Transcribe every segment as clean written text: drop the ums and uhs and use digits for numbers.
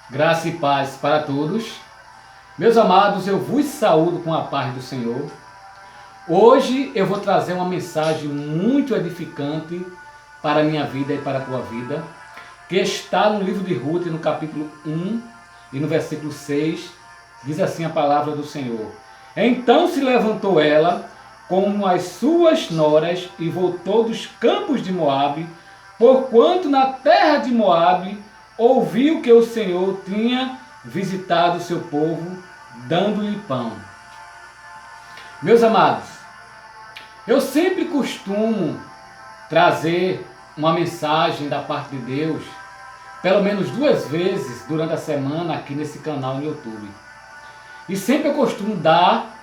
Graça e paz para todos. Meus amados, eu vos saúdo com a paz do Senhor. Hoje eu vou trazer uma mensagem muito edificante para a minha vida e para a tua vida, que está no livro de Ruth, no capítulo 1 e no versículo 6, diz assim a palavra do Senhor. Então se levantou ela com as suas noras e voltou dos campos de Moabe, porquanto na terra de Moabe ouviu que o Senhor tinha visitado o seu povo, dando-lhe pão. Meus amados, eu sempre costumo trazer uma mensagem da parte de Deus, pelo menos 2 vezes durante a semana aqui nesse canal no YouTube. E sempre eu costumo dar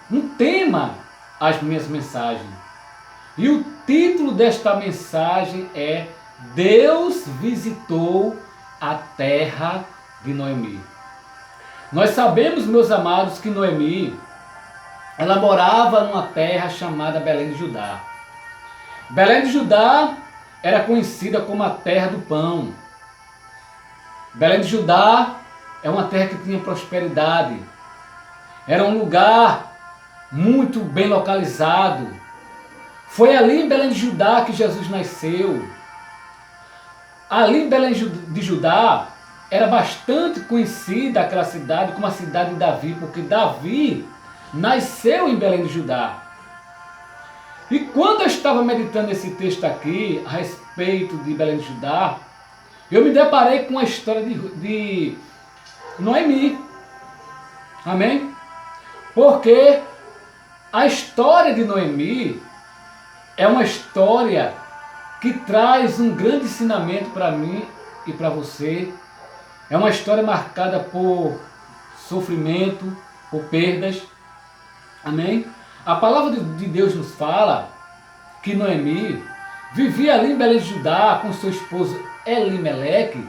um tema às minhas mensagens. E o título desta mensagem é Deus visitou a terra de Noemi. Nós sabemos, meus amados, que Noemi, ela morava numa terra chamada Belém de Judá. Belém de Judá era conhecida como a terra do pão. Belém de Judá é uma terra que tinha prosperidade. Era um lugar muito bem localizado. Foi ali em Belém de Judá que Jesus nasceu. Ali em Belém de Judá era bastante conhecida aquela cidade como a cidade de Davi, porque Davi nasceu em Belém de Judá. E quando eu estava meditando esse texto aqui, a respeito de Belém de Judá, eu me deparei com a história de Noemi. Amém? Porque a história de Noemi é uma história que traz um grande ensinamento para mim e para você. É uma história marcada por sofrimento, por perdas. Amém? A palavra de Deus nos fala que Noemi vivia ali em Belém de Judá com seu esposo Elimeleque,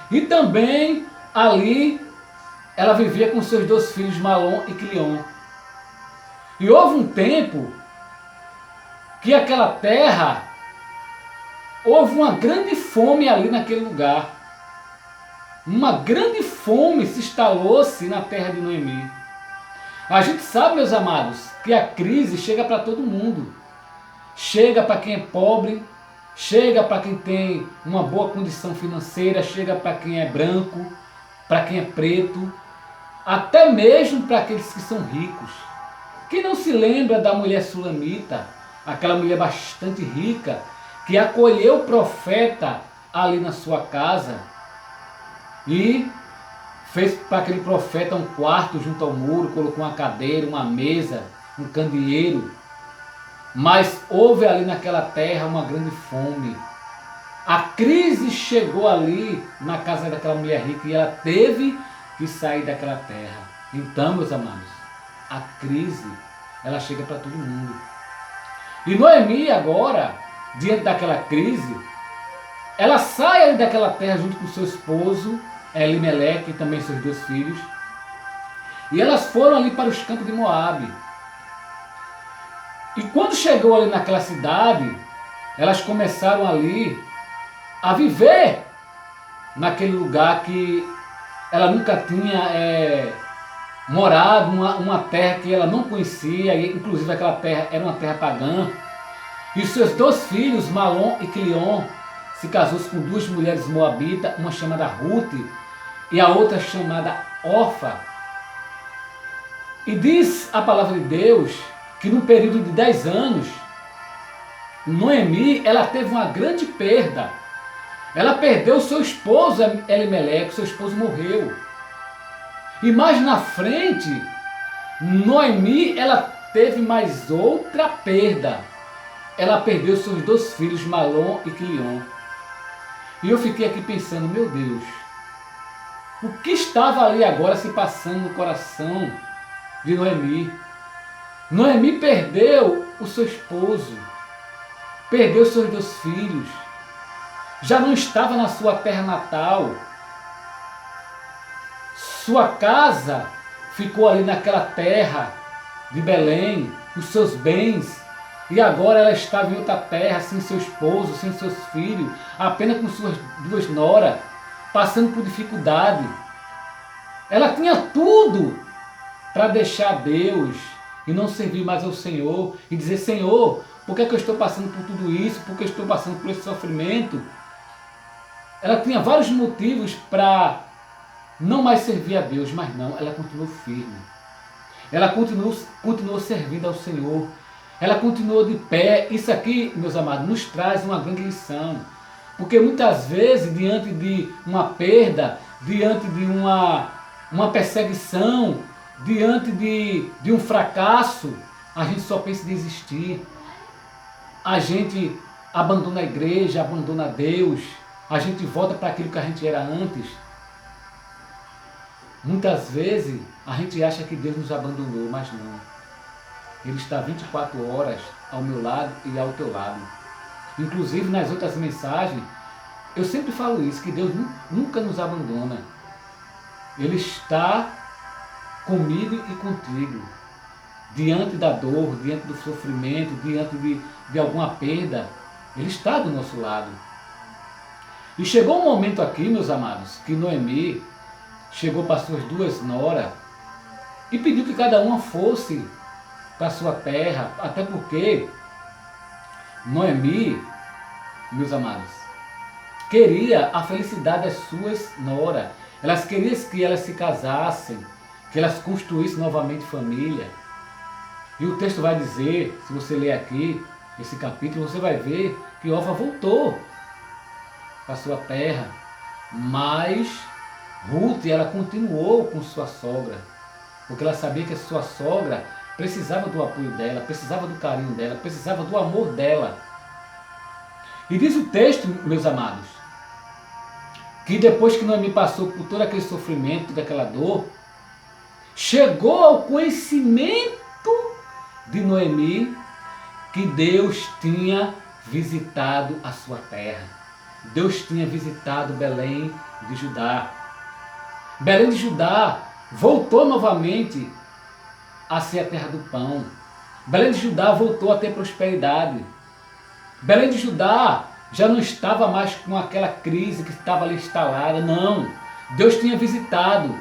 e também ali ela vivia com seus 2 filhos Malom e Quilion. E houve um tempo que aquela terra, houve uma grande fome ali naquele lugar. Uma grande fome se instalou-se na terra de Noemi. A gente sabe, meus amados, que a crise chega para todo mundo. Chega para quem é pobre, chega para quem tem uma boa condição financeira, chega para quem é branco, para quem é preto, até mesmo para aqueles que são ricos. Quem não se lembra da mulher sulamita, aquela mulher bastante rica, que acolheu o profeta ali na sua casa e fez para aquele profeta um quarto junto ao muro, colocou uma cadeira, uma mesa, um candeeiro. Mas houve ali naquela terra uma grande fome. A crise chegou ali na casa daquela mulher rica e ela teve que sair daquela terra. Então, meus amados, a crise, ela chega para todo mundo. E Noemi agora, diante daquela crise, ela sai ali daquela terra junto com seu esposo, Elimeleque, e também seus 2 filhos. E elas foram ali para os campos de Moabe. E quando chegou ali naquela cidade, elas começaram ali a viver naquele lugar que ela nunca tinha morado, uma terra que ela não conhecia, e inclusive aquela terra era uma terra pagã. E os seus 2 filhos, Malom e Quilion, se casou-se com 2 mulheres moabitas, uma chamada Ruth e a outra chamada Orfa. E diz a palavra de Deus que num período de 10 anos, Noemi, ela teve uma grande perda. Ela perdeu seu esposo Elimeleque, seu esposo morreu. E mais na frente, Noemi, ela teve mais outra perda. Ela perdeu seus 2 filhos, Malom e Quilion. E eu fiquei aqui pensando, meu Deus, o que estava ali agora se passando no coração de Noemi? Noemi perdeu o seu esposo, perdeu seus 2 filhos, já não estava na sua terra natal. Sua casa ficou ali naquela terra de Belém, os seus bens, e agora ela estava em outra terra, sem seu esposo, sem seus filhos, apenas com suas 2 noras. passando por dificuldade. Ela tinha tudo para deixar Deus e não servir mais ao Senhor e dizer: Senhor, por que eu estou passando por tudo isso? Por que eu estou passando por esse sofrimento? Ela tinha vários motivos para não mais servir a Deus, mas não, ela continuou firme. Ela continuou servindo ao Senhor. Ela continuou de pé. Isso aqui, meus amados, nos traz uma grande lição. Porque muitas vezes, diante de uma perda, diante de uma perseguição, diante de um fracasso, a gente só pensa em desistir. A gente abandona a igreja, abandona Deus, a gente volta para aquilo que a gente era antes. Muitas vezes a gente acha que Deus nos abandonou, mas não. Ele está 24 horas ao meu lado e ao teu lado. Inclusive nas outras mensagens, eu sempre falo isso, que Deus nunca nos abandona. Ele está comigo e contigo. Diante da dor, diante do sofrimento, diante de alguma perda, Ele está do nosso lado. E chegou um momento aqui, meus amados, que Noemi chegou para suas duas noras e pediu que cada uma fosse para sua terra, até porque Noemi, meus amados, queria a felicidade das suas noras. Elas queriam que elas se casassem, que elas construíssem novamente família. E o texto vai dizer, se você ler aqui, esse capítulo, você vai ver que Orfa voltou para sua terra, mas Ruth, ela continuou com sua sogra, porque ela sabia que a sua sogra precisava do apoio dela, precisava do carinho dela, precisava do amor dela. E diz o texto, meus amados, que depois que Noemi passou por todo aquele sofrimento, daquela dor, chegou ao conhecimento de Noemi que Deus tinha visitado a sua terra. Deus tinha visitado Belém de Judá. Belém de Judá voltou novamente a ser a terra do pão. Belém de Judá voltou a ter prosperidade. Belém de Judá já não estava mais com aquela crise que estava ali instalada, não. Deus tinha visitado.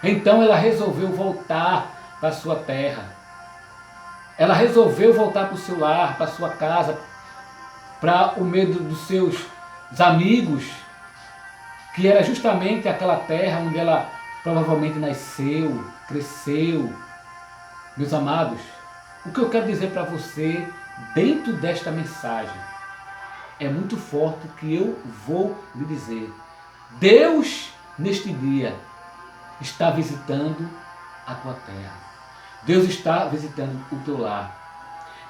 Então ela resolveu voltar para a sua terra. Ela resolveu voltar para o seu lar, para a sua casa, para o meio dos seus amigos, que era justamente aquela terra onde ela provavelmente nasceu, cresceu. Meus amados, o que eu quero dizer para você dentro desta mensagem é muito forte, que eu vou lhe dizer. Deus, neste dia, está visitando a tua terra. Deus está visitando o teu lar.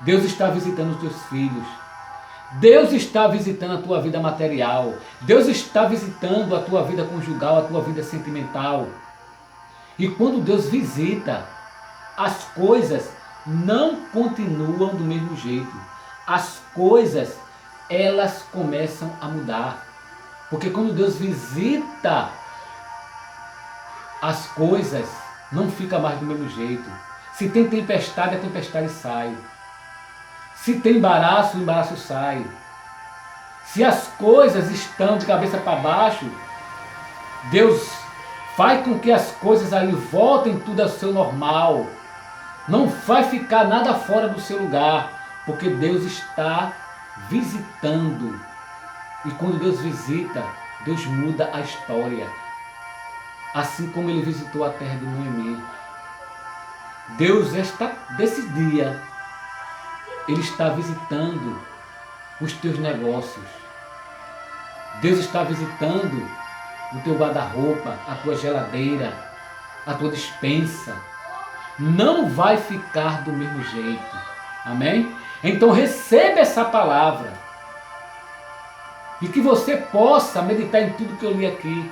Deus está visitando os teus filhos. Deus está visitando a tua vida material. Deus está visitando a tua vida conjugal, a tua vida sentimental. E quando Deus visita, as coisas não continuam do mesmo jeito. As coisas, elas começam a mudar. Porque quando Deus visita, as coisas não ficam mais do mesmo jeito. Se tem tempestade, a tempestade sai. Se tem embaraço, o embaraço sai. Se as coisas estão de cabeça para baixo, Deus faz com que as coisas ali voltem tudo ao seu normal. Não vai ficar nada fora do seu lugar, porque Deus está visitando. E quando Deus visita, Deus muda a história. Assim como Ele visitou a terra de Noemi. Deus, desse dia, Ele está visitando os teus negócios. Deus está visitando o teu guarda-roupa, a tua geladeira, a tua despensa. Não vai ficar do mesmo jeito. Amém? Então receba essa palavra. E que você possa meditar em tudo que eu li aqui.